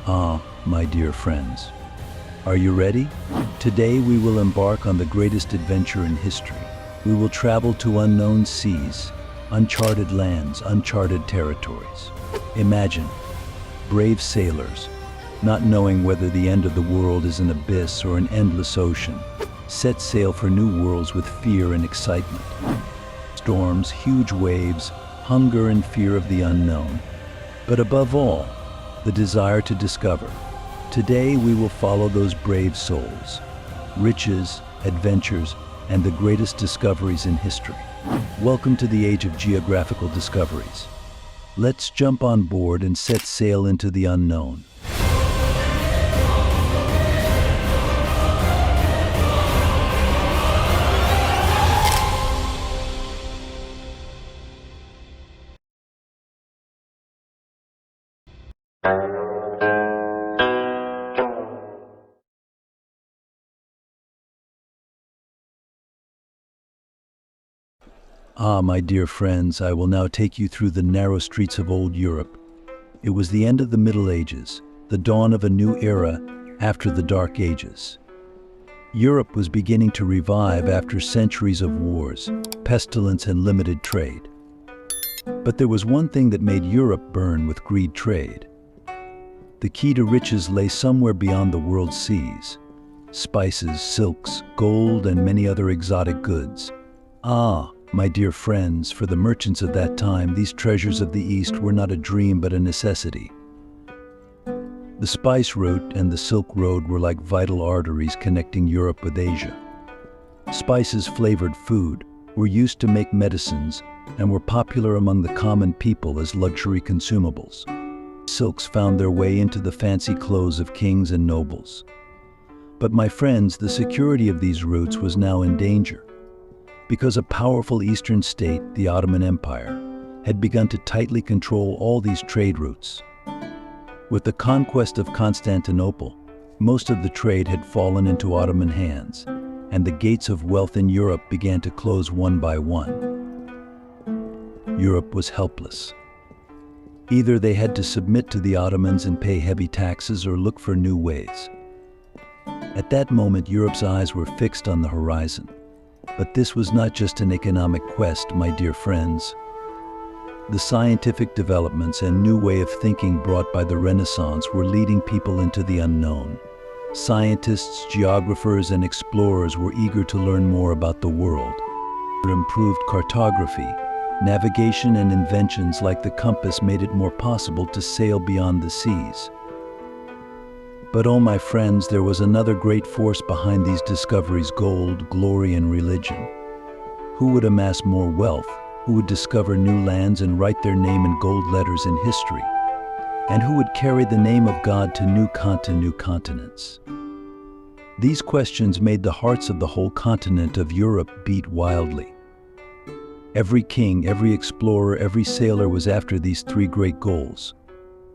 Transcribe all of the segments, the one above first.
Ah, my dear friends, are you ready? Today we will embark on the greatest adventure in history. We will travel to unknown seas, uncharted lands, uncharted territories. Imagine brave sailors, not knowing whether the end of the world is an abyss or an endless ocean, set sail for new worlds with fear and excitement. Storms, huge waves, hunger and fear of the unknown, but above all, the desire to discover. Today we will follow those brave souls, riches, adventures, and the greatest discoveries in history. Welcome to the age of geographical discoveries. Let's jump on board and set sail into the unknown. Ah, my dear friends, I will now take you through the narrow streets of old Europe. It was the end of the Middle Ages, the dawn of a new era after the Dark Ages. Europe was beginning to revive after centuries of wars, pestilence, and limited trade. But there was one thing that made Europe burn with greed: trade. The key to riches lay somewhere beyond the world's seas: spices, silks, gold, and many other exotic goods. Ah, my dear friends, for the merchants of that time, these treasures of the East were not a dream but a necessity. The spice route and the Silk Road were like vital arteries connecting Europe with Asia. Spices flavored food, were used to make medicines, and were popular among the common people as luxury consumables. Silks found their way into the fancy clothes of kings and nobles. But my friends, the security of these routes was now in danger, because a powerful eastern state, the Ottoman Empire, had begun to tightly control all these trade routes. With the conquest of Constantinople, most of the trade had fallen into Ottoman hands, and the gates of wealth in Europe began to close one by one. Europe was helpless. Either they had to submit to the Ottomans and pay heavy taxes or look for new ways. At that moment, Europe's eyes were fixed on the horizon. But this was not just an economic quest, my dear friends. The scientific developments and new way of thinking brought by the Renaissance were leading people into the unknown. Scientists, geographers, and explorers were eager to learn more about the world. Improved cartography, navigation, and inventions like the compass made it more possible to sail beyond the seas. But oh, my friends, there was another great force behind these discoveries: gold, glory, and religion. Who would amass more wealth? Who would discover new lands and write their name in gold letters in history? And who would carry the name of God to new continents? These questions made the hearts of the whole continent of Europe beat wildly. Every king, every explorer, every sailor was after these three great goals: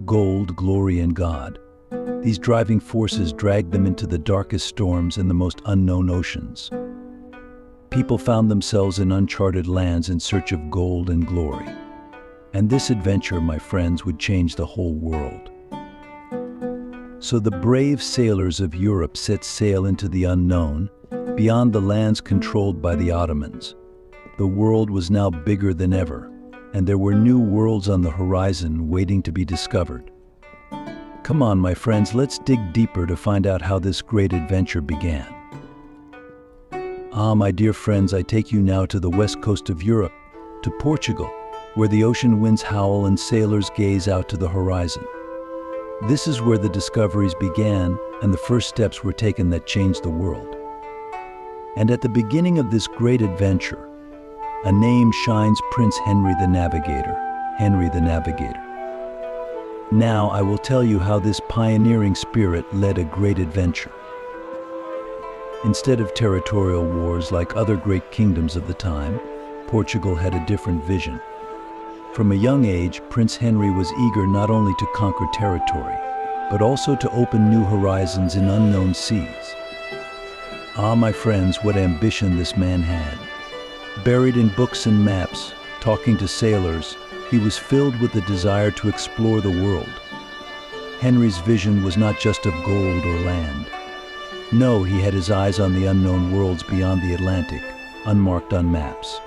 gold, glory, and God. These driving forces dragged them into the darkest storms and the most unknown oceans. People found themselves in uncharted lands in search of gold and glory. And this adventure, my friends, would change the whole world. So the brave sailors of Europe set sail into the unknown, beyond the lands controlled by the Ottomans. The world was now bigger than ever, and there were new worlds on the horizon waiting to be discovered. Come on, my friends, let's dig deeper to find out how this great adventure began. Ah, my dear friends, I take you now to the west coast of Europe, to Portugal, where the ocean winds howl and sailors gaze out to the horizon. This is where the discoveries began and the first steps were taken that changed the world. And at the beginning of this great adventure, a name shines: Prince Henry the Navigator. Henry the Navigator. Now I will tell you how this pioneering spirit led a great adventure. Instead of territorial wars like other great kingdoms of the time, Portugal had a different vision. From a young age, Prince Henry was eager not only to conquer territory, but also to open new horizons in unknown seas. Ah, my friends, what ambition this man had. Buried in books and maps, talking to sailors, he was filled with the desire to explore the world. Henry's vision was not just of gold or land. No, he had his eyes on the unknown worlds beyond the Atlantic, unmarked on maps.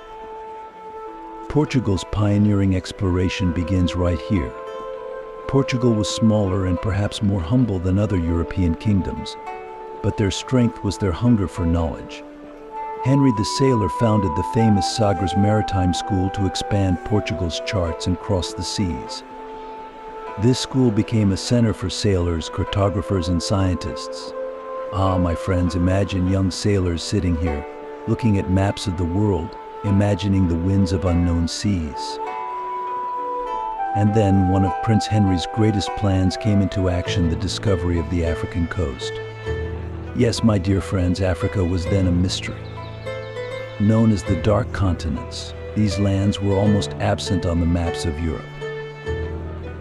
Portugal's pioneering exploration begins right here. Portugal was smaller and perhaps more humble than other European kingdoms, but their strength was their hunger for knowledge. Henry the Sailor founded the famous Sagres Maritime School to expand Portugal's charts and cross the seas. This school became a center for sailors, cartographers, and scientists. Ah, my friends, imagine young sailors sitting here, looking at maps of the world, imagining the winds of unknown seas. And then one of Prince Henry's greatest plans came into action, the discovery of the African coast. Yes, my dear friends, Africa was then a mystery. Known as the Dark Continents, these lands were almost absent on the maps of Europe.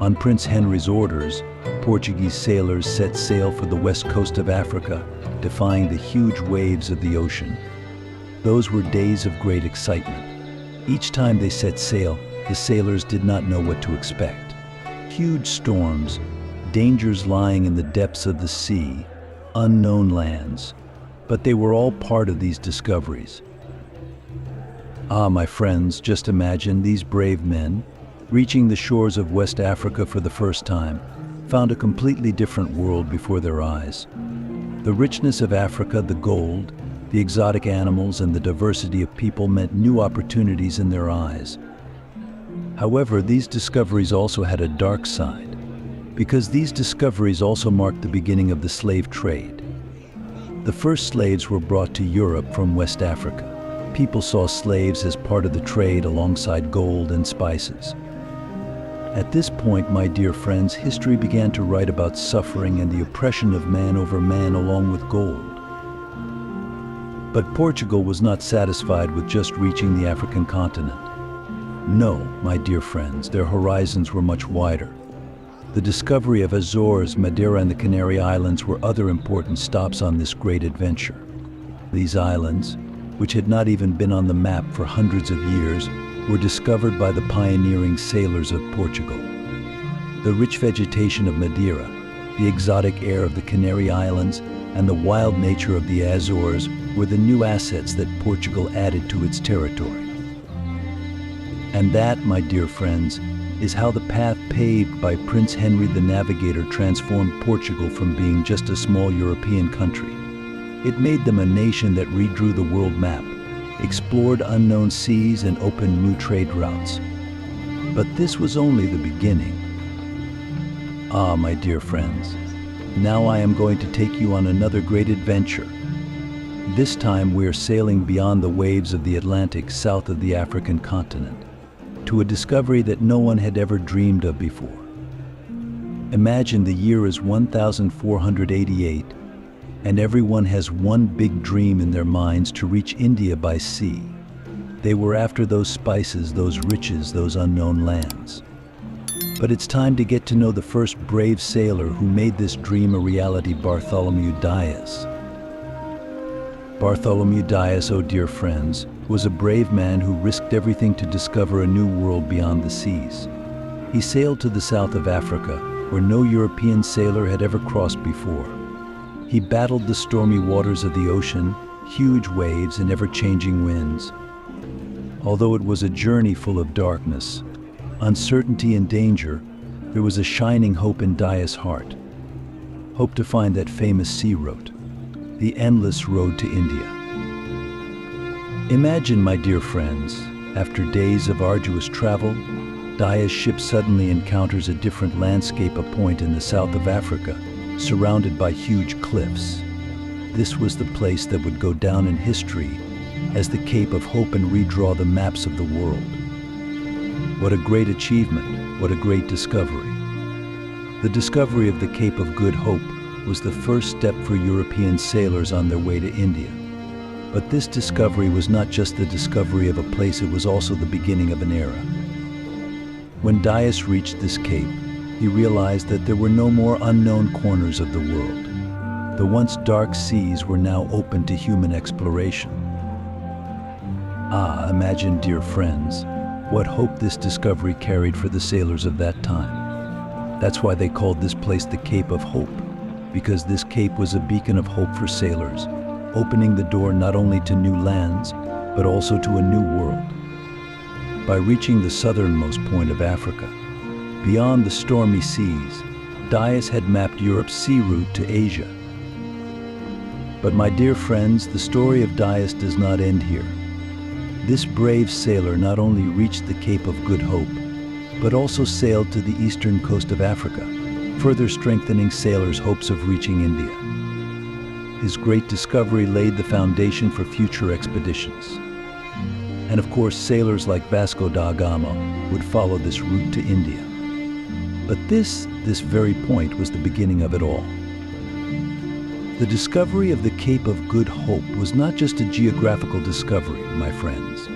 On Prince Henry's orders, Portuguese sailors set sail for the west coast of Africa, defying the huge waves of the ocean. Those were days of great excitement. Each time they set sail, the sailors did not know what to expect. Huge storms, dangers lying in the depths of the sea, unknown lands. But they were all part of these discoveries. Ah, my friends, just imagine these brave men, reaching the shores of West Africa for the first time, found a completely different world before their eyes. The richness of Africa, the gold, the exotic animals, and the diversity of people meant new opportunities in their eyes. However, these discoveries also had a dark side, because these discoveries also marked the beginning of the slave trade. The first slaves were brought to Europe from West Africa. People saw slaves as part of the trade alongside gold and spices. At this point, my dear friends, history began to write about suffering and the oppression of man over man along with gold. But Portugal was not satisfied with just reaching the African continent. No, my dear friends, their horizons were much wider. The discovery of Azores, Madeira, and the Canary Islands were other important stops on this great adventure. These islands, which had not even been on the map for hundreds of years, were discovered by the pioneering sailors of Portugal. The rich vegetation of Madeira, the exotic air of the Canary Islands, and the wild nature of the Azores were the new assets that Portugal added to its territory. And that, my dear friends, is how the path paved by Prince Henry the Navigator transformed Portugal from being just a small European country. It made them a nation that redrew the world map, explored unknown seas, and opened new trade routes. But this was only the beginning. Ah, my dear friends, now I am going to take you on another great adventure. This time we are sailing beyond the waves of the Atlantic south of the African continent, to a discovery that no one had ever dreamed of before. Imagine the year is 1488, and everyone has one big dream in their minds: to reach India by sea. They were after those spices, those riches, those unknown lands. But it's time to get to know the first brave sailor who made this dream a reality, Bartholomew Dias. Bartholomew Dias, oh dear friends, was a brave man who risked everything to discover a new world beyond the seas. He sailed to the south of Africa, where no European sailor had ever crossed before. He battled the stormy waters of the ocean, huge waves and ever-changing winds. Although it was a journey full of darkness, uncertainty and danger, there was a shining hope in Dias' heart. Hope to find that famous sea route, the endless road to India. Imagine, my dear friends, after days of arduous travel, Dias' ship suddenly encounters a different landscape, a point in the south of Africa, surrounded by huge cliffs. This was the place that would go down in history as the Cape of Hope and redraw the maps of the world. What a great achievement, what a great discovery. The discovery of the Cape of Good Hope was the first step for European sailors on their way to India. But this discovery was not just the discovery of a place, it was also the beginning of an era. When Dias reached this cape, he realized that there were no more unknown corners of the world. The once dark seas were now open to human exploration. Ah, imagine, dear friends, what hope this discovery carried for the sailors of that time. That's why they called this place the Cape of Hope, because this cape was a beacon of hope for sailors, opening the door not only to new lands, but also to a new world. By reaching the southernmost point of Africa, beyond the stormy seas, Dias had mapped Europe's sea route to Asia. But my dear friends, the story of Dias does not end here. This brave sailor not only reached the Cape of Good Hope, but also sailed to the eastern coast of Africa, further strengthening sailors' hopes of reaching India. His great discovery laid the foundation for future expeditions. And of course, sailors like Vasco da Gama would follow this route to India. But this very point was the beginning of it all. The discovery of the Cape of Good Hope was not just a geographical discovery, my friends.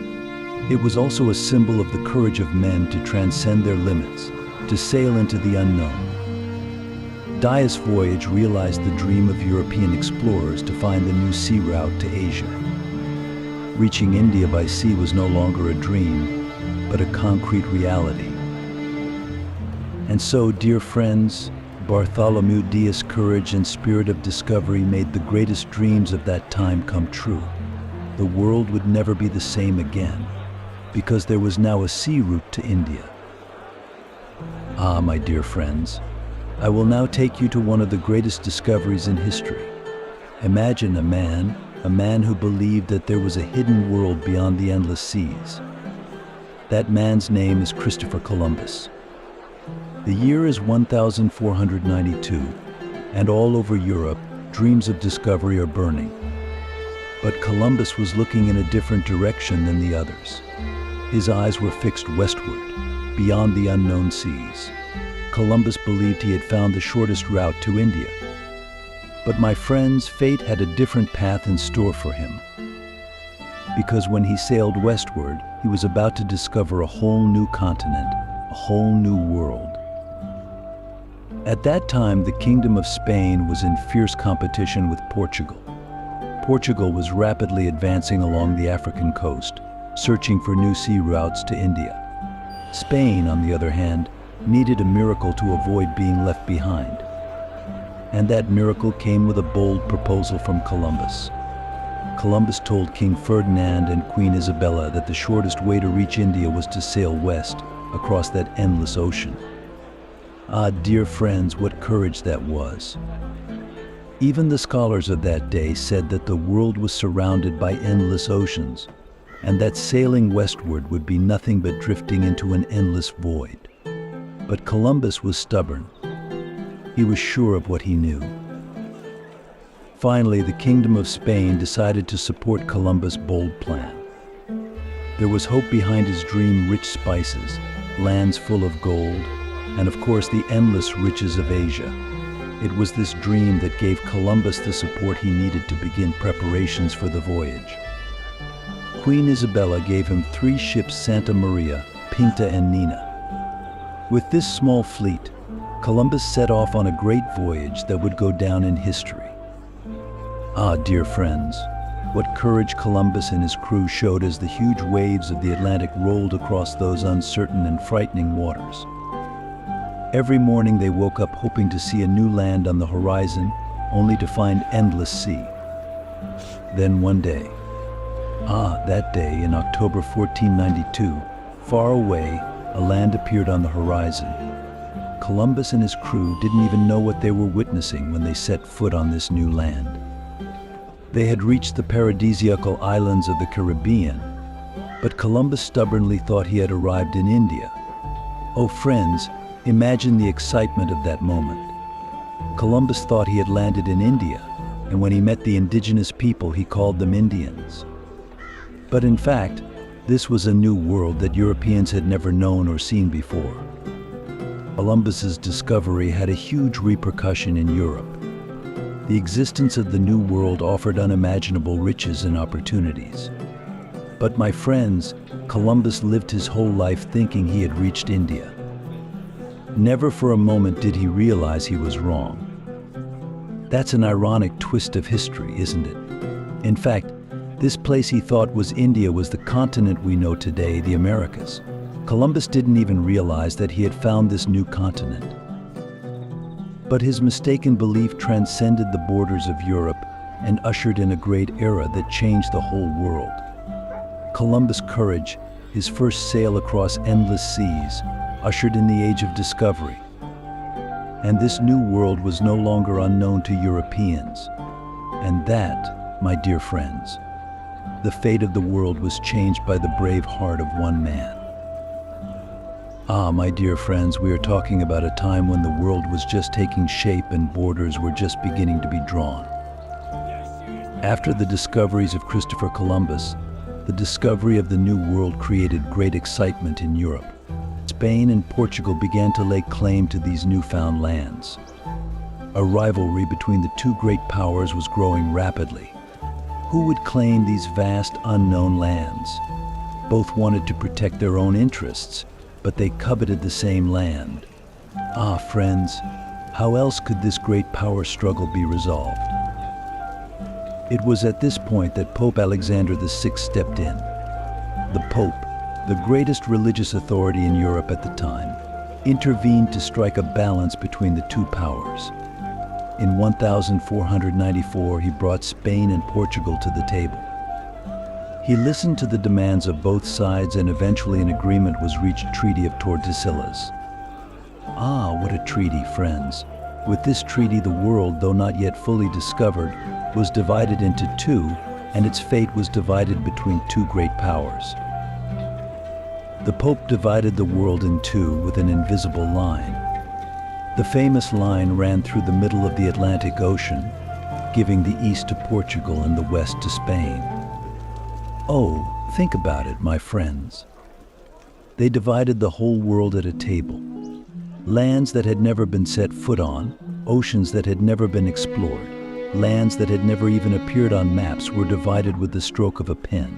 It was also a symbol of the courage of men to transcend their limits, to sail into the unknown. Dias' voyage realized the dream of European explorers to find the new sea route to Asia. Reaching India by sea was no longer a dream, but a concrete reality. And so, dear friends, Bartholomew Dias' courage and spirit of discovery made the greatest dreams of that time come true. The world would never be the same again, because there was now a sea route to India. Ah, my dear friends, I will now take you to one of the greatest discoveries in history. Imagine a man who believed that there was a hidden world beyond the endless seas. That man's name is Christopher Columbus. The year is 1492, and all over Europe, dreams of discovery are burning. But Columbus was looking in a different direction than the others. His eyes were fixed westward, beyond the unknown seas. Columbus believed he had found the shortest route to India. But my friends, fate had a different path in store for him. Because when he sailed westward, he was about to discover a whole new continent, a whole new world. At that time, the Kingdom of Spain was in fierce competition with Portugal. Portugal was rapidly advancing along the African coast, searching for new sea routes to India. Spain, on the other hand, needed a miracle to avoid being left behind. And that miracle came with a bold proposal from Columbus. Columbus told King Ferdinand and Queen Isabella that the shortest way to reach India was to sail west, across that endless ocean. Ah, dear friends, what courage that was. Even the scholars of that day said that the world was surrounded by endless oceans, and that sailing westward would be nothing but drifting into an endless void. But Columbus was stubborn. He was sure of what he knew. Finally, the Kingdom of Spain decided to support Columbus' bold plan. There was hope behind his dream: rich spices, lands full of gold, and of course the endless riches of Asia. It was this dream that gave Columbus the support he needed to begin preparations for the voyage. Queen Isabella gave him 3 ships: Santa Maria, Pinta, and Nina. With this small fleet, Columbus set off on a great voyage that would go down in history. Ah, dear friends, what courage Columbus and his crew showed as the huge waves of the Atlantic rolled across those uncertain and frightening waters. Every morning they woke up hoping to see a new land on the horizon, only to find endless sea. Then one day, that day in October 1492, far away, a land appeared on the horizon. Columbus and his crew didn't even know what they were witnessing when they set foot on this new land. They had reached the paradisiacal islands of the Caribbean, but Columbus stubbornly thought he had arrived in India. Oh friends, imagine the excitement of that moment. Columbus thought he had landed in India, and when he met the indigenous people, he called them Indians. But in fact, this was a new world that Europeans had never known or seen before. Columbus's discovery had a huge repercussion in Europe. The existence of the New World offered unimaginable riches and opportunities. But my friends, Columbus lived his whole life thinking he had reached India. Never for a moment did he realize he was wrong. That's an ironic twist of history, isn't it? In fact, this place he thought was India was the continent we know today, the Americas. Columbus didn't even realize that he had found this new continent. But his mistaken belief transcended the borders of Europe and ushered in a great era that changed the whole world. Columbus' courage, his first sail across endless seas, ushered in the age of discovery. And this new world was no longer unknown to Europeans. And that, my dear friends, the fate of the world was changed by the brave heart of one man. My dear friends, we are talking about a time when the world was just taking shape and borders were just beginning to be drawn. After the discoveries of Christopher Columbus, the discovery of the New World created great excitement in Europe. Spain and Portugal began to lay claim to these newfound lands. A rivalry between the two great powers was growing rapidly. Who would claim these vast, unknown lands? Both wanted to protect their own interests, but they coveted the same land. Friends, how else could this great power struggle be resolved? It was at this point that Pope Alexander VI stepped in. The Pope, the greatest religious authority in Europe at the time, intervened to strike a balance between the two powers. In 1494, he brought Spain and Portugal to the table. He listened to the demands of both sides, and eventually an agreement was reached, Treaty of Tordesillas. What a treaty, friends. With this treaty, the world, though not yet fully discovered, was divided into two, and its fate was divided between two great powers. The Pope divided the world in two with an invisible line. The famous line ran through the middle of the Atlantic Ocean, giving the east to Portugal and the west to Spain. Think about it, my friends. They divided the whole world at a table. Lands that had never been set foot on, oceans that had never been explored, lands that had never even appeared on maps were divided with the stroke of a pen.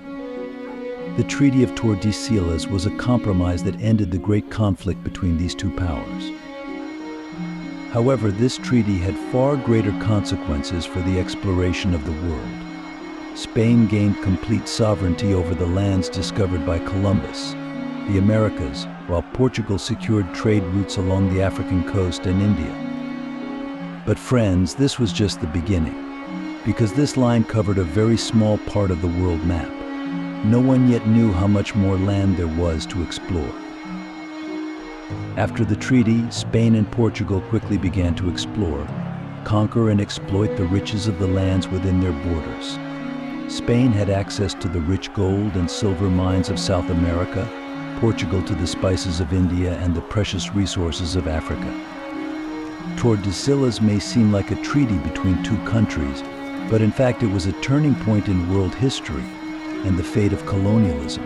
The Treaty of Tordesillas was a compromise that ended the great conflict between these two powers. However, this treaty had far greater consequences for the exploration of the world. Spain gained complete sovereignty over the lands discovered by Columbus, the Americas, while Portugal secured trade routes along the African coast and India. But friends, this was just the beginning, because this line covered a very small part of the world map. No one yet knew how much more land there was to explore. After the treaty, Spain and Portugal quickly began to explore, conquer and exploit the riches of the lands within their borders. Spain had access to the rich gold and silver mines of South America, Portugal to the spices of India and the precious resources of Africa. Tordesillas may seem like a treaty between two countries, but in fact it was a turning point in world history and the fate of colonialism.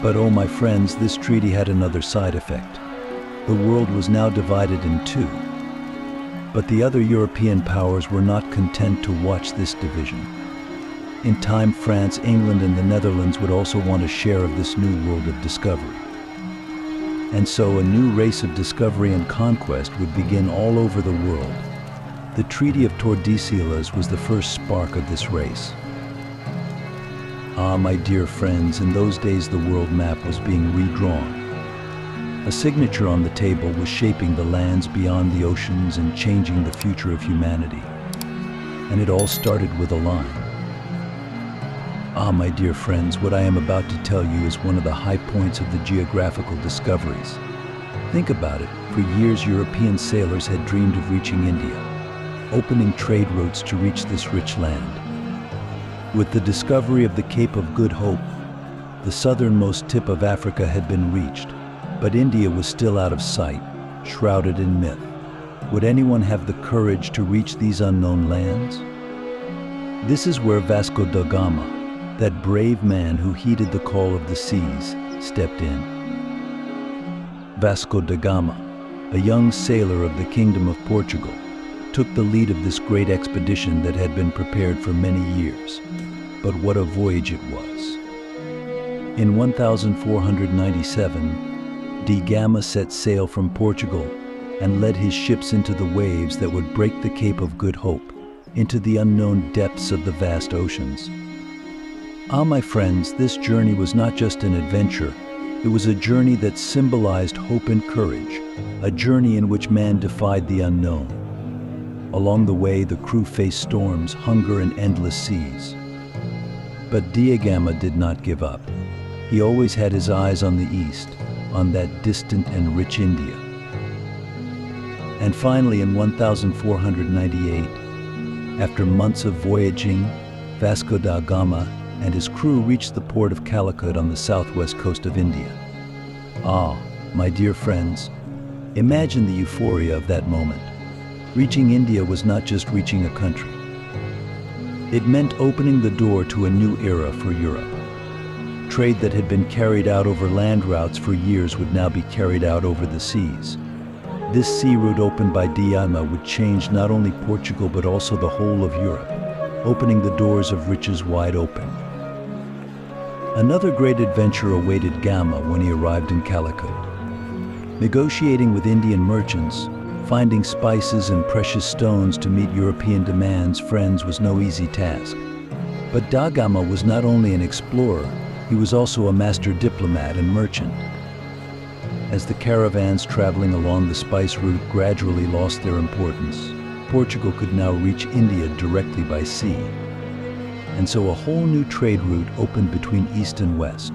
But my friends, this treaty had another side effect. The world was now divided in two. But the other European powers were not content to watch this division. In time, France, England, and the Netherlands would also want a share of this new world of discovery. And so a new race of discovery and conquest would begin all over the world. The Treaty of Tordesillas was the first spark of this race. My dear friends, in those days the world map was being redrawn. A signature on the table was shaping the lands beyond the oceans and changing the future of humanity. And it all started with a line. My dear friends, what I am about to tell you is one of the high points of the geographical discoveries. Think about it. For years, European sailors had dreamed of reaching India, opening trade routes to reach this rich land. With the discovery of the Cape of Good Hope, the southernmost tip of Africa had been reached, but India was still out of sight, shrouded in myth. Would anyone have the courage to reach these unknown lands? This is where Vasco da Gama, that brave man who heeded the call of the seas, stepped in. Vasco da Gama, a young sailor of the Kingdom of Portugal, took the lead of this great expedition that had been prepared for many years. But what a voyage it was. In 1497, da Gama set sail from Portugal and led his ships into the waves that would break the Cape of Good Hope into the unknown depths of the vast oceans. My friends, this journey was not just an adventure, It was a journey that symbolized hope and courage, a journey in which man defied the unknown. Along the way, the crew faced storms, hunger, and endless seas. But Gama did not give up. He always had his eyes on the east, on that distant and rich India. And finally, in 1498, after months of voyaging, Vasco da Gama and his crew reached the port of Calicut on the southwest coast of India. Ah, my dear friends, imagine the euphoria of that moment. Reaching India was not just reaching a country. It meant opening the door to a new era for Europe. Trade that had been carried out over land routes for years would now be carried out over the seas. This sea route opened by Gama would change not only Portugal but also the whole of Europe, opening the doors of riches wide open. Another great adventure awaited Gama when he arrived in Calicut. Negotiating with Indian merchants, finding spices and precious stones to meet European demands, friends, was no easy task. But da Gama was not only an explorer, he was also a master diplomat and merchant. As the caravans traveling along the spice route gradually lost their importance, Portugal could now reach India directly by sea. And so a whole new trade route opened between east and west.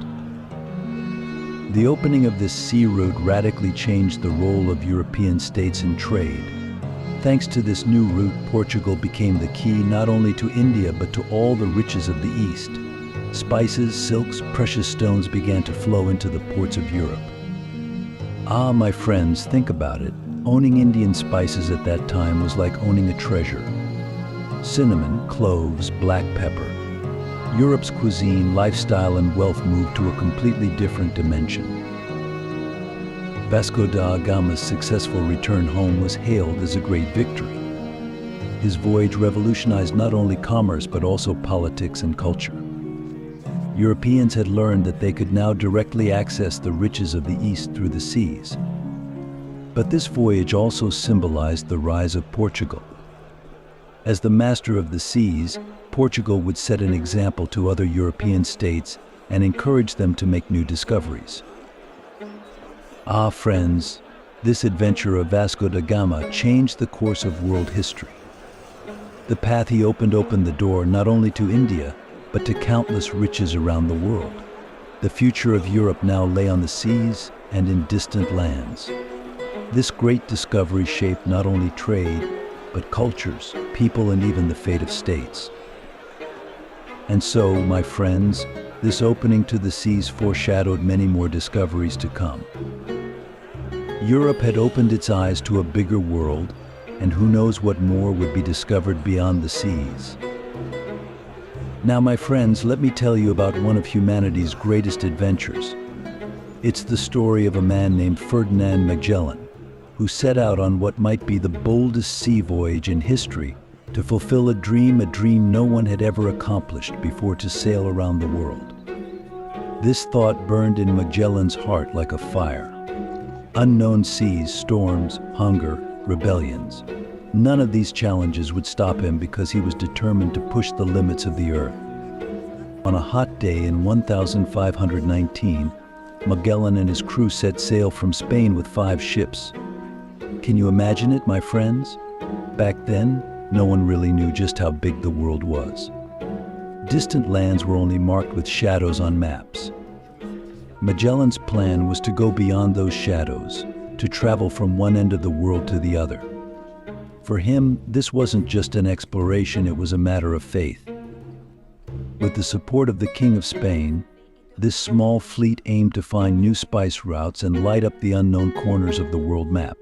The opening of this sea route radically changed the role of European states in trade. Thanks to this new route, Portugal became the key not only to India but to all the riches of the East. Spices, silks, precious stones began to flow into the ports of Europe. Ah, my friends, think about it. Owning Indian spices at that time was like owning a treasure. Cinnamon, cloves, black pepper. Europe's cuisine, lifestyle, and wealth moved to a completely different dimension. Vasco da Gama's successful return home was hailed as a great victory. His voyage revolutionized not only commerce but also politics and culture. Europeans had learned that they could now directly access the riches of the East through the seas. But this voyage also symbolized the rise of Portugal. As the master of the seas, Portugal would set an example to other European states and encourage them to make new discoveries. Ah, friends, this adventure of Vasco da Gama changed the course of world history. The path he opened the door not only to India, but to countless riches around the world. The future of Europe now lay on the seas and in distant lands. This great discovery shaped not only trade, but cultures, people, and even the fate of states. And so, my friends, this opening to the seas foreshadowed many more discoveries to come. Europe had opened its eyes to a bigger world, and who knows what more would be discovered beyond the seas. Now, my friends, let me tell you about one of humanity's greatest adventures. It's the story of a man named Ferdinand Magellan, who set out on what might be the boldest sea voyage in history to fulfill a dream no one had ever accomplished before, to sail around the world. This thought burned in Magellan's heart like a fire. Unknown seas, storms, hunger, rebellions. None of these challenges would stop him because he was determined to push the limits of the earth. On a hot day in 1519, Magellan and his crew set sail from Spain with 5 ships. Can you imagine it, my friends? Back then, no one really knew just how big the world was. Distant lands were only marked with shadows on maps. Magellan's plan was to go beyond those shadows, to travel from one end of the world to the other. For him, this wasn't just an exploration, it was a matter of faith. With the support of the King of Spain, this small fleet aimed to find new spice routes and light up the unknown corners of the world map.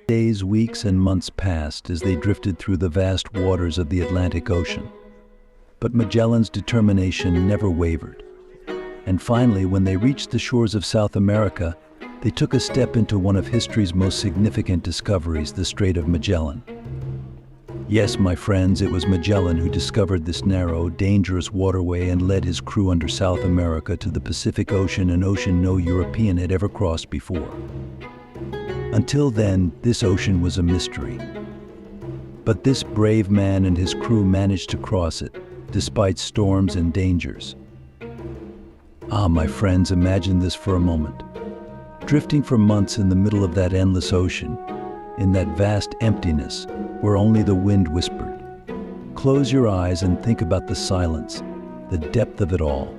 Days, weeks, and months passed as they drifted through the vast waters of the Atlantic Ocean. But Magellan's determination never wavered. And finally, when they reached the shores of South America, they took a step into one of history's most significant discoveries, the Strait of Magellan. Yes, my friends, it was Magellan who discovered this narrow, dangerous waterway and led his crew under South America to the Pacific Ocean, an ocean no European had ever crossed before. Until then, this ocean was a mystery. But this brave man and his crew managed to cross it, despite storms and dangers. My friends, imagine this for a moment. Drifting for months in the middle of that endless ocean, in that vast emptiness where only the wind whispered. Close your eyes and think about the silence, the depth of it all.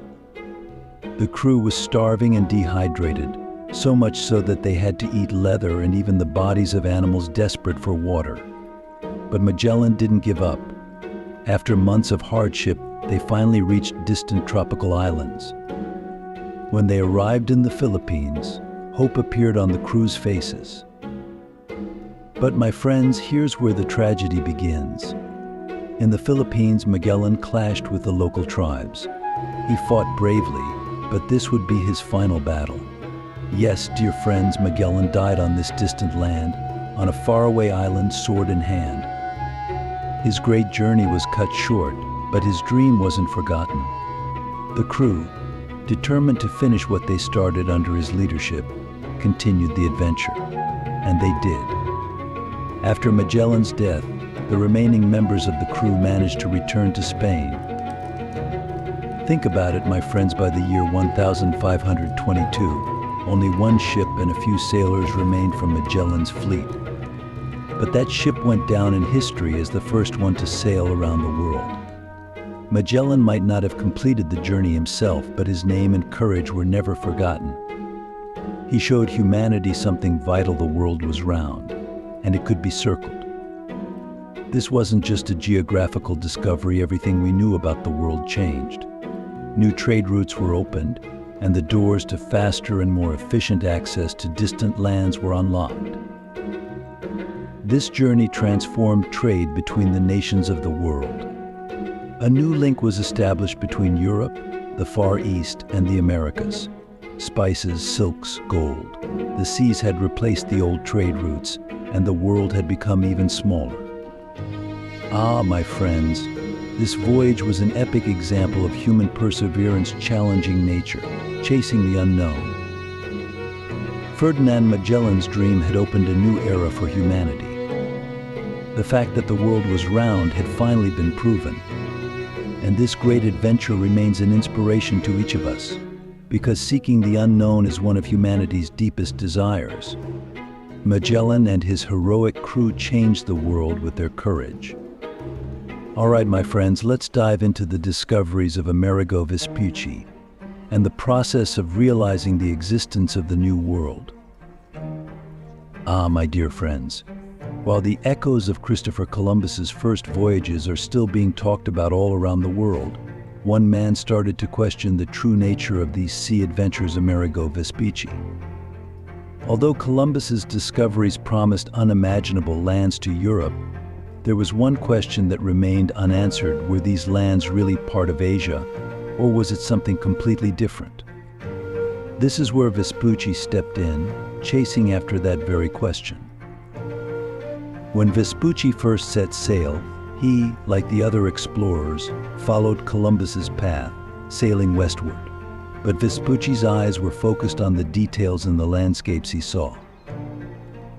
The crew was starving and dehydrated, so much so that they had to eat leather and even the bodies of animals desperate for water. But Magellan didn't give up. After months of hardship, they finally reached distant tropical islands. When they arrived in the Philippines, hope appeared on the crew's faces. But my friends, here's where the tragedy begins. In the Philippines, Magellan clashed with the local tribes. He fought bravely, but this would be his final battle. Yes, dear friends, Magellan died on this distant land, on a faraway island, sword in hand. His great journey was cut short, but his dream wasn't forgotten. The crew, determined to finish what they started under his leadership, continued the adventure. And they did. After Magellan's death, the remaining members of the crew managed to return to Spain. Think about it, my friends, by the year 1522, only one ship and a few sailors remained from Magellan's fleet. But that ship went down in history as the first one to sail around the world. Magellan might not have completed the journey himself, but his name and courage were never forgotten. He showed humanity something vital: the world was round, and it could be circled. This wasn't just a geographical discovery. Everything we knew about the world changed. New trade routes were opened, and the doors to faster and more efficient access to distant lands were unlocked. This journey transformed trade between the nations of the world. A new link was established between Europe, the Far East, and the Americas. Spices, silks, gold. The seas had replaced the old trade routes, and the world had become even smaller. My friends, this voyage was an epic example of human perseverance challenging nature, chasing the unknown. Ferdinand Magellan's dream had opened a new era for humanity. The fact that the world was round had finally been proven. And this great adventure remains an inspiration to each of us, because seeking the unknown is one of humanity's deepest desires. Magellan and his heroic crew changed the world with their courage. All right, my friends, let's dive into the discoveries of Amerigo Vespucci and the process of realizing the existence of the New World. My dear friends, while the echoes of Christopher Columbus's first voyages are still being talked about all around the world, one man started to question the true nature of these sea adventures: Amerigo Vespucci. Although Columbus's discoveries promised unimaginable lands to Europe, there was one question that remained unanswered: were these lands really part of Asia, or was it something completely different? This is where Vespucci stepped in, chasing after that very question. When Vespucci first set sail, he, like the other explorers, followed Columbus's path, sailing westward. But Vespucci's eyes were focused on the details in the landscapes he saw.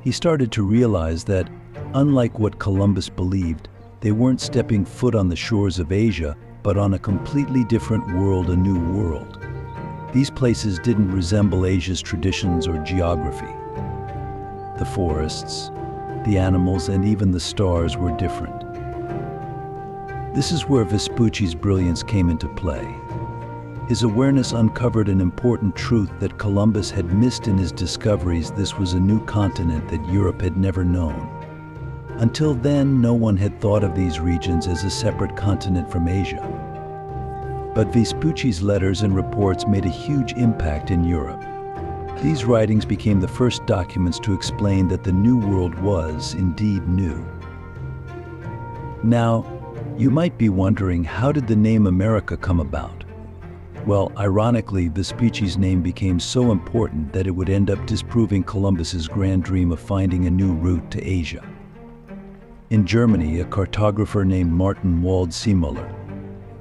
He started to realize that, unlike what Columbus believed, they weren't stepping foot on the shores of Asia, but on a completely different world, a new world. These places didn't resemble Asia's traditions or geography. The forests, the animals, and even the stars were different. This is where Vespucci's brilliance came into play. His awareness uncovered an important truth that Columbus had missed in his discoveries: this was a new continent that Europe had never known. Until then, no one had thought of these regions as a separate continent from Asia. But Vespucci's letters and reports made a huge impact in Europe. These writings became the first documents to explain that the New World was indeed new. Now, you might be wondering, how did the name America come about? Well, ironically, Vespucci's name became so important that it would end up disproving Columbus's grand dream of finding a new route to Asia. In Germany, a cartographer named Martin Wald-Seemuller,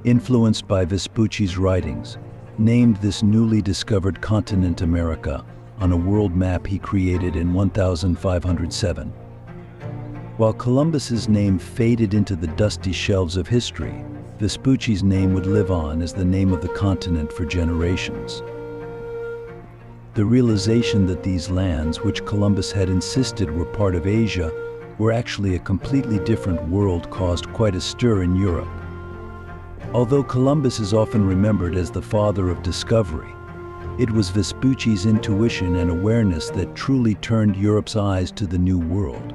influenced by Vespucci's writings, named this newly discovered continent America on a world map he created in 1507. While Columbus's name faded into the dusty shelves of history, Vespucci's name would live on as the name of the continent for generations. The realization that these lands, which Columbus had insisted were part of Asia, were actually a completely different world caused quite a stir in Europe. Although Columbus is often remembered as the father of discovery, it was Vespucci's intuition and awareness that truly turned Europe's eyes to the New World.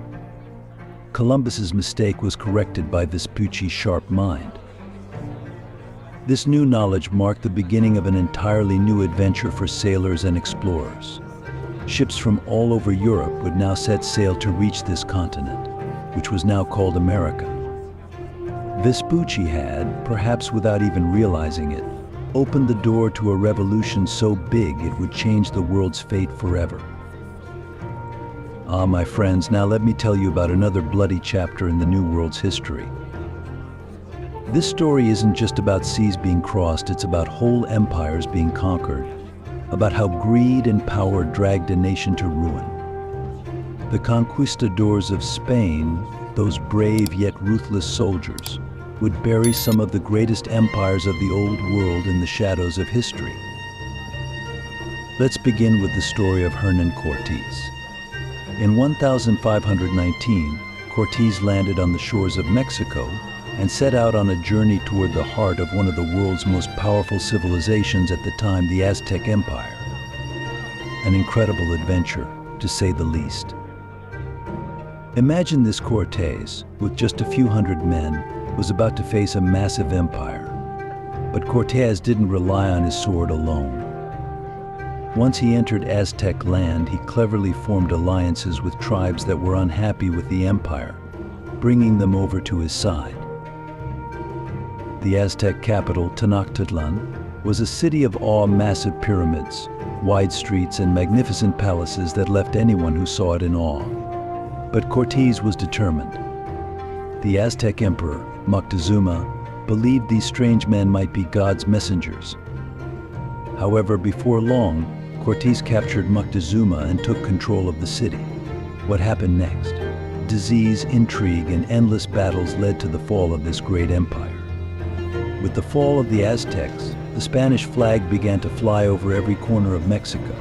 Columbus's mistake was corrected by Vespucci's sharp mind. This new knowledge marked the beginning of an entirely new adventure for sailors and explorers. Ships from all over Europe would now set sail to reach this continent, which was now called America. Vespucci had, perhaps without even realizing it, opened the door to a revolution so big it would change the world's fate forever. Ah, my friends, now let me tell you about another bloody chapter in the New World's history. This story isn't just about seas being crossed, it's about whole empires being conquered, about how greed and power dragged a nation to ruin. The conquistadors of Spain, those brave yet ruthless soldiers, would bury some of the greatest empires of the Old World in the shadows of history. Let's begin with the story of Hernan Cortes. In 1519, Cortes landed on the shores of Mexico and set out on a journey toward the heart of one of the world's most powerful civilizations at the time, the Aztec Empire. An incredible adventure, to say the least. Imagine this Cortes, with just a few hundred men, was about to face a massive empire. But Cortes didn't rely on his sword alone. Once he entered Aztec land, he cleverly formed alliances with tribes that were unhappy with the empire, bringing them over to his side. The Aztec capital, Tenochtitlan, was a city of awe, massive pyramids, wide streets, and magnificent palaces that left anyone who saw it in awe. But Cortes was determined. The Aztec emperor, Moctezuma, believed these strange men might be God's messengers. However, before long, Cortes captured Moctezuma and took control of the city. What happened next? Disease, intrigue, and endless battles led to the fall of this great empire. With the fall of the Aztecs, the Spanish flag began to fly over every corner of Mexico.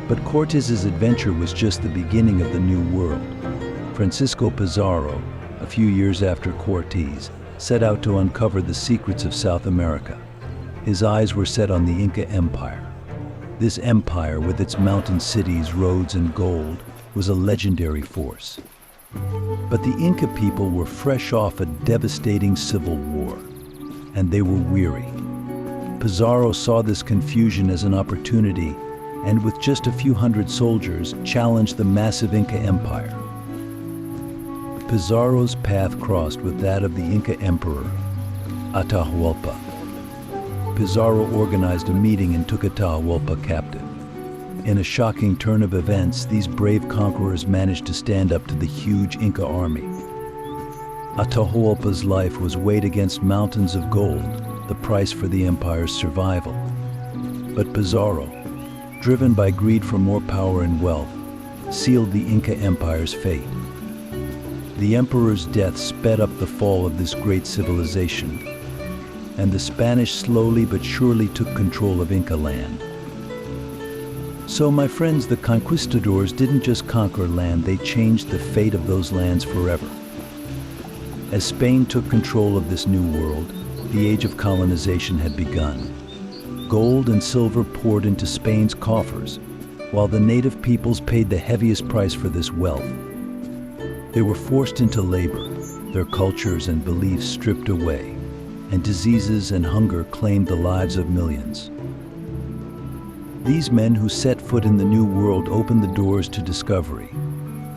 But Cortes's adventure was just the beginning of the New World. Francisco Pizarro, a few years after Cortes, set out to uncover the secrets of South America. His eyes were set on the Inca Empire. This empire, with its mountain cities, roads, and gold, was a legendary force. But the Inca people were fresh off a devastating civil war, and they were weary. Pizarro saw this confusion as an opportunity, and with just a few hundred soldiers, challenged the massive Inca Empire. Pizarro's path crossed with that of the Inca emperor, Atahualpa. Pizarro organized a meeting and took Atahualpa captive. In a shocking turn of events, these brave conquerors managed to stand up to the huge Inca army. Atahualpa's life was weighed against mountains of gold, the price for the empire's survival. But Pizarro, driven by greed for more power and wealth, sealed the Inca Empire's fate. The emperor's death sped up the fall of this great civilization, and the Spanish slowly but surely took control of Inca land. So, my friends, the conquistadors didn't just conquer land, they changed the fate of those lands forever. As Spain took control of this new world, the age of colonization had begun. Gold and silver poured into Spain's coffers, while the native peoples paid the heaviest price for this wealth. They were forced into labor, their cultures and beliefs stripped away, and diseases and hunger claimed the lives of millions. These men who set foot in the New World opened the doors to discovery,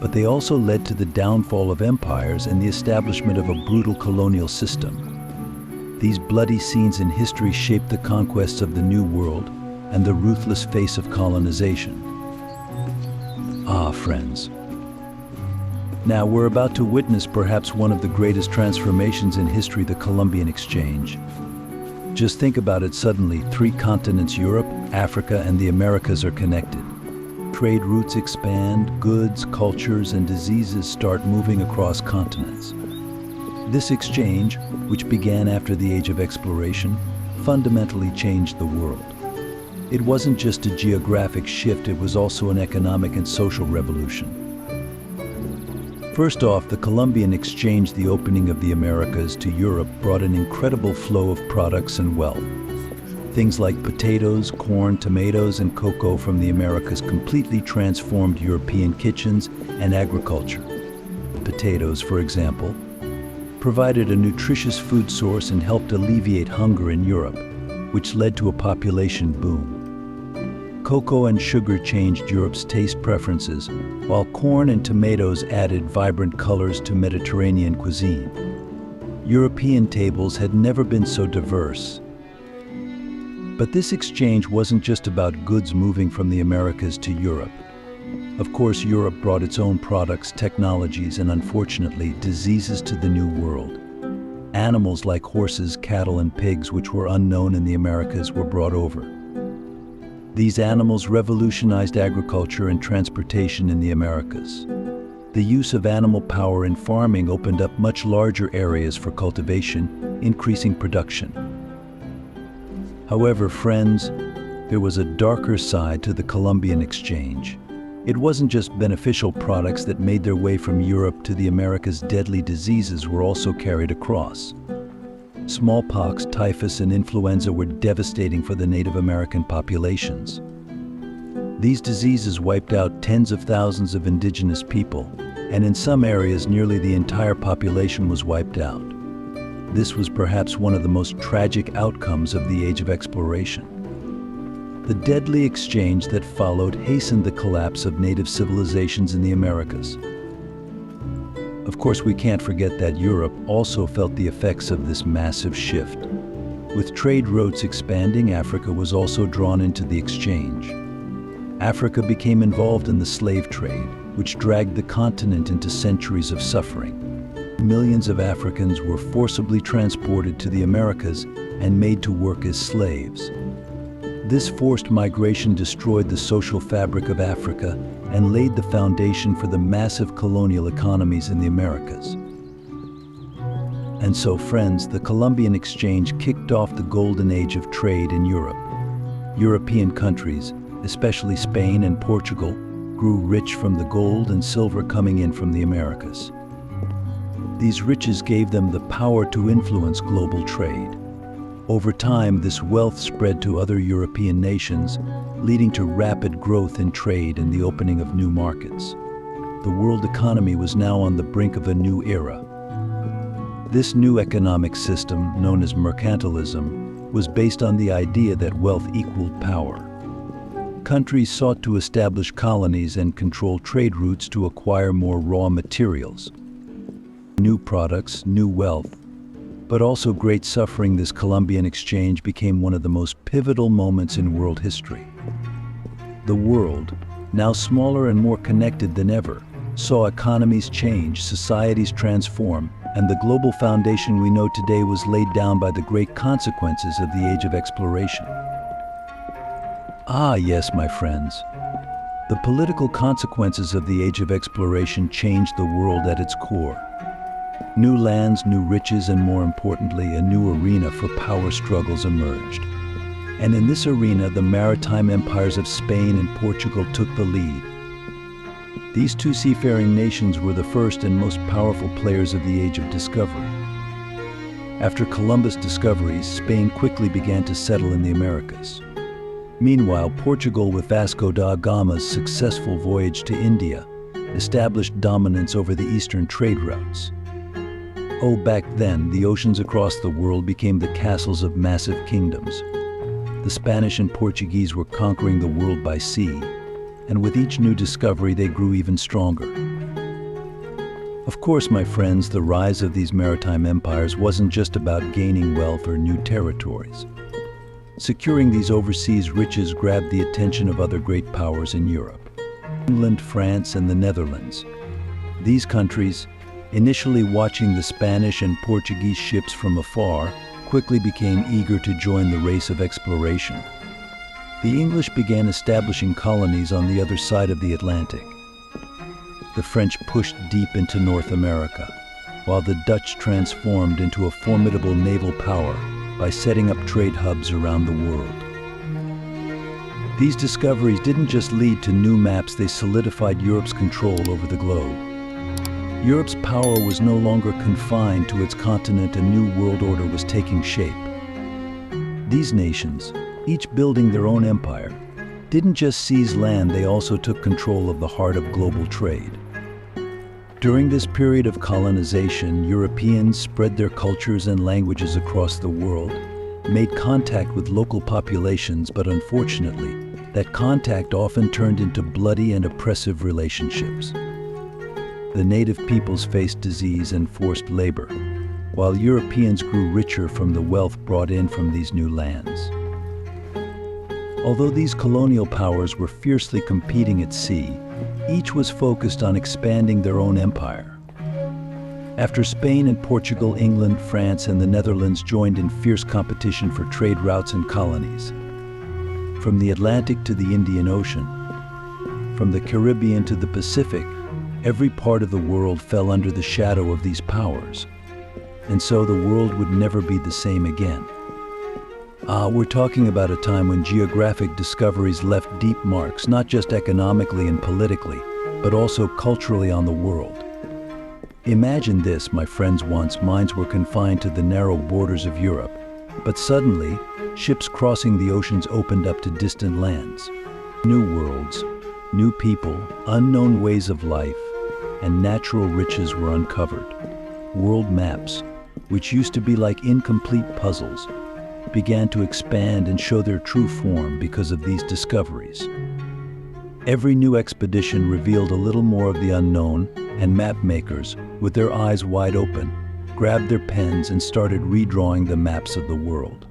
but they also led to the downfall of empires and the establishment of a brutal colonial system. These bloody scenes in history shaped the conquests of the New World and the ruthless face of colonization. Ah, friends. Now we're about to witness perhaps one of the greatest transformations in history, the Columbian Exchange. Just think about it, suddenly 3 continents, Europe, Africa, and the Americas, are connected. Trade routes expand, goods, cultures, and diseases start moving across continents. This exchange, which began after the Age of Exploration, fundamentally changed the world. It wasn't just a geographic shift, it was also an economic and social revolution. First off, the Columbian Exchange, the opening of the Americas to Europe, brought an incredible flow of products and wealth. Things like potatoes, corn, tomatoes, and cocoa from the Americas completely transformed European kitchens and agriculture. Potatoes, for example, provided a nutritious food source and helped alleviate hunger in Europe, which led to a population boom. Cocoa and sugar changed Europe's taste preferences, while corn and tomatoes added vibrant colors to Mediterranean cuisine. European tables had never been so diverse. But this exchange wasn't just about goods moving from the Americas to Europe. Of course, Europe brought its own products, technologies, and unfortunately, diseases to the New World. Animals like horses, cattle, and pigs, which were unknown in the Americas, were brought over. These animals revolutionized agriculture and transportation in the Americas. The use of animal power in farming opened up much larger areas for cultivation, increasing production. However, friends, there was a darker side to the Columbian Exchange. It wasn't just beneficial products that made their way from Europe to the Americas. Deadly diseases were also carried across. Smallpox, typhus, and influenza were devastating for the Native American populations. These diseases wiped out tens of thousands of indigenous people, and in some areas nearly the entire population was wiped out. This was perhaps one of the most tragic outcomes of the Age of Exploration. The deadly exchange that followed hastened the collapse of native civilizations in the Americas. Of course, we can't forget that Europe also felt the effects of this massive shift. With trade routes expanding, Africa was also drawn into the exchange. Africa became involved in the slave trade, which dragged the continent into centuries of suffering. Millions of Africans were forcibly transported to the Americas and made to work as slaves. This forced migration destroyed the social fabric of Africa and laid the foundation for the massive colonial economies in the Americas. And so, friends, the Columbian Exchange kicked off the golden age of trade in Europe. European countries, especially Spain and Portugal, grew rich from the gold and silver coming in from the Americas. These riches gave them the power to influence global trade. Over time, this wealth spread to other European nations, leading to rapid growth in trade and the opening of new markets. The world economy was now on the brink of a new era. This new economic system, known as mercantilism, was based on the idea that wealth equaled power. Countries sought to establish colonies and control trade routes to acquire more raw materials. New products, new wealth, but also great suffering. This Columbian Exchange became one of the most pivotal moments in world history. The world, now smaller and more connected than ever, saw economies change, societies transform, and the global foundation we know today was laid down by the great consequences of the Age of Exploration. Ah, yes, my friends. The political consequences of the Age of Exploration changed the world at its core. New lands, new riches, and more importantly, a new arena for power struggles emerged. And in this arena, the maritime empires of Spain and Portugal took the lead. These two seafaring nations were the first and most powerful players of the Age of Discovery. After Columbus' discoveries, Spain quickly began to settle in the Americas. Meanwhile, Portugal, with Vasco da Gama's successful voyage to India, established dominance over the eastern trade routes. Oh, back then, the oceans across the world became the castles of massive kingdoms. The Spanish and Portuguese were conquering the world by sea, and with each new discovery, they grew even stronger. Of course, my friends, the rise of these maritime empires wasn't just about gaining wealth or new territories. Securing these overseas riches grabbed the attention of other great powers in Europe: England, France, and the Netherlands. These countries, initially watching the Spanish and Portuguese ships from afar, quickly became eager to join the race of exploration. The English began establishing colonies on the other side of the Atlantic. The French pushed deep into North America, while the Dutch transformed into a formidable naval power by setting up trade hubs around the world. These discoveries didn't just lead to new maps, they solidified Europe's control over the globe. Europe's power was no longer confined to its continent. A new world order was taking shape. These nations, each building their own empire, didn't just seize land, they also took control of the heart of global trade. During this period of colonization, Europeans spread their cultures and languages across the world, made contact with local populations, but unfortunately, that contact often turned into bloody and oppressive relationships. The native peoples faced disease and forced labor, while Europeans grew richer from the wealth brought in from these new lands. Although these colonial powers were fiercely competing at sea, each was focused on expanding their own empire. After Spain and Portugal, England, France, and the Netherlands joined in fierce competition for trade routes and colonies. From the Atlantic to the Indian Ocean, from the Caribbean to the Pacific, every part of the world fell under the shadow of these powers. And so the world would never be the same again. We're talking about a time when geographic discoveries left deep marks, not just economically and politically, but also culturally on the world. Imagine this, my friends. Once minds were confined to the narrow borders of Europe, but suddenly, ships crossing the oceans opened up to distant lands. New worlds, new people, unknown ways of life, and natural riches were uncovered. World maps, which used to be like incomplete puzzles, began to expand and show their true form because of these discoveries. Every new expedition revealed a little more of the unknown, and map makers, with their eyes wide open, grabbed their pens and started redrawing the maps of the world.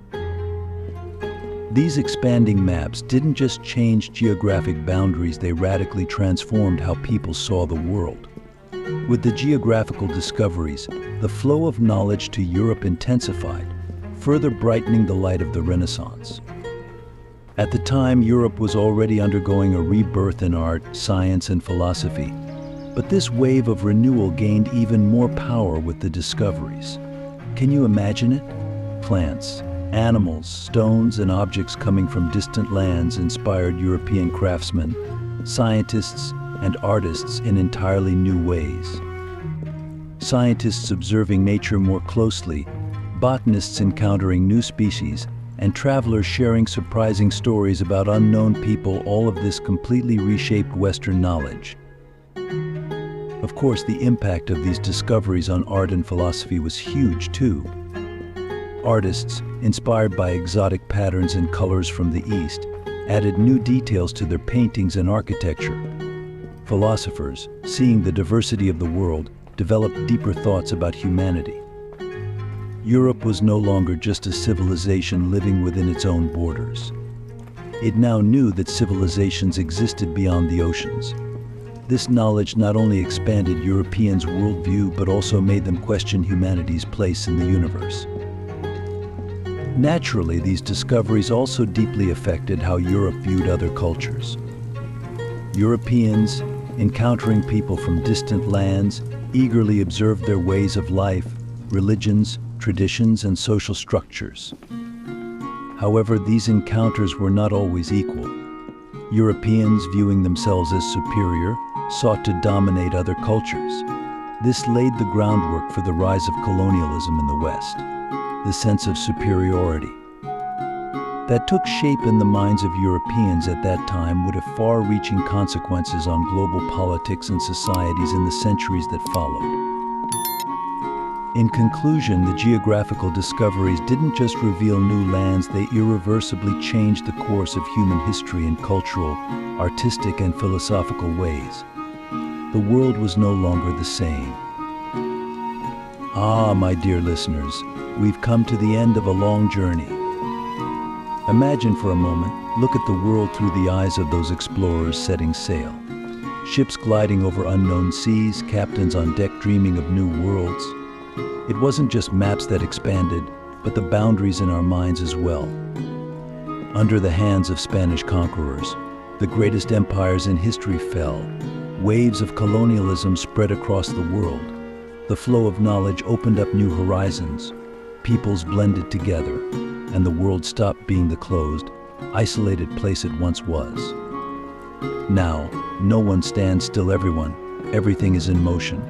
These expanding maps didn't just change geographic boundaries, they radically transformed how people saw the world. With the geographical discoveries, the flow of knowledge to Europe intensified, further brightening the light of the Renaissance. At the time, Europe was already undergoing a rebirth in art, science, and philosophy. But this wave of renewal gained even more power with the discoveries. Can you imagine it? Plants, animals, stones, and objects coming from distant lands inspired European craftsmen, scientists, and artists in entirely new ways. Scientists observing nature more closely, botanists encountering new species, and travelers sharing surprising stories about unknown people. All of this completely reshaped Western knowledge. Of course, the impact of these discoveries on art and philosophy was huge too. Artists, inspired by exotic patterns and colors from the East, added new details to their paintings and architecture. Philosophers, seeing the diversity of the world, developed deeper thoughts about humanity. Europe was no longer just a civilization living within its own borders. It now knew that civilizations existed beyond the oceans. This knowledge not only expanded Europeans' worldview, but also made them question humanity's place in the universe. Naturally, these discoveries also deeply affected how Europe viewed other cultures. Europeans, encountering people from distant lands, eagerly observed their ways of life, religions, traditions, and social structures. However, these encounters were not always equal. Europeans, viewing themselves as superior, sought to dominate other cultures. This laid the groundwork for the rise of colonialism in the West, the sense of superiority. That took shape in the minds of Europeans at that time would have far-reaching consequences on global politics and societies in the centuries that followed. In conclusion, the geographical discoveries didn't just reveal new lands, they irreversibly changed the course of human history in cultural, artistic, and philosophical ways. The world was no longer the same. My dear listeners, we've come to the end of a long journey. Imagine for a moment, look at the world through the eyes of those explorers setting sail. Ships gliding over unknown seas, captains on deck dreaming of new worlds. It wasn't just maps that expanded, but the boundaries in our minds as well. Under the hands of Spanish conquerors, the greatest empires in history fell. Waves of colonialism spread across the world. The flow of knowledge opened up new horizons. Peoples blended together, and the world stopped being the closed, isolated place it once was. Now, no one stands still, everything is in motion.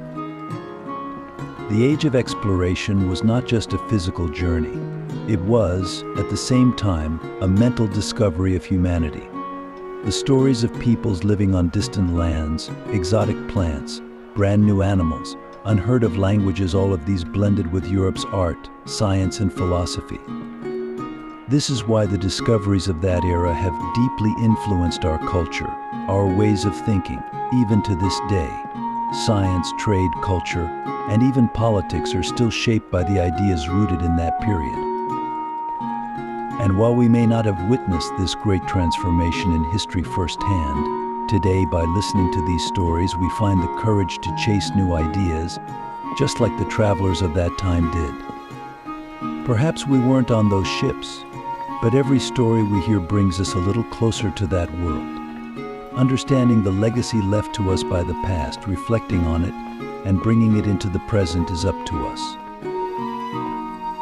The age of exploration was not just a physical journey. It was, at the same time, a mental discovery of humanity. The stories of peoples living on distant lands, exotic plants, brand new animals, unheard of languages, all of these blended with Europe's art, science, and philosophy. This is why the discoveries of that era have deeply influenced our culture, our ways of thinking, even to this day. Science, trade, culture, and even politics are still shaped by the ideas rooted in that period. And while we may not have witnessed this great transformation in history firsthand, today, by listening to these stories, we find the courage to chase new ideas, just like the travelers of that time did. Perhaps we weren't on those ships, but every story we hear brings us a little closer to that world. Understanding the legacy left to us by the past, reflecting on it, and bringing it into the present is up to us.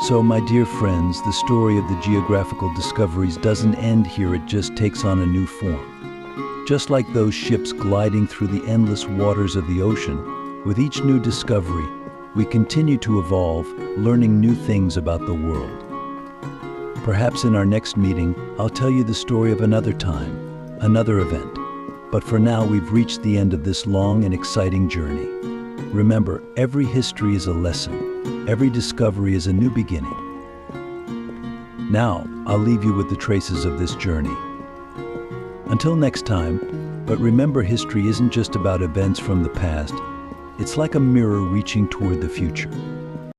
So, my dear friends, the story of the geographical discoveries doesn't end here, it just takes on a new form. Just like those ships gliding through the endless waters of the ocean, with each new discovery, we continue to evolve, learning new things about the world. Perhaps in our next meeting, I'll tell you the story of another time, another event. But for now, we've reached the end of this long and exciting journey. Remember, every history is a lesson. Every discovery is a new beginning. Now, I'll leave you with the traces of this journey. Until next time, but remember, history isn't just about events from the past. It's like a mirror reaching toward the future.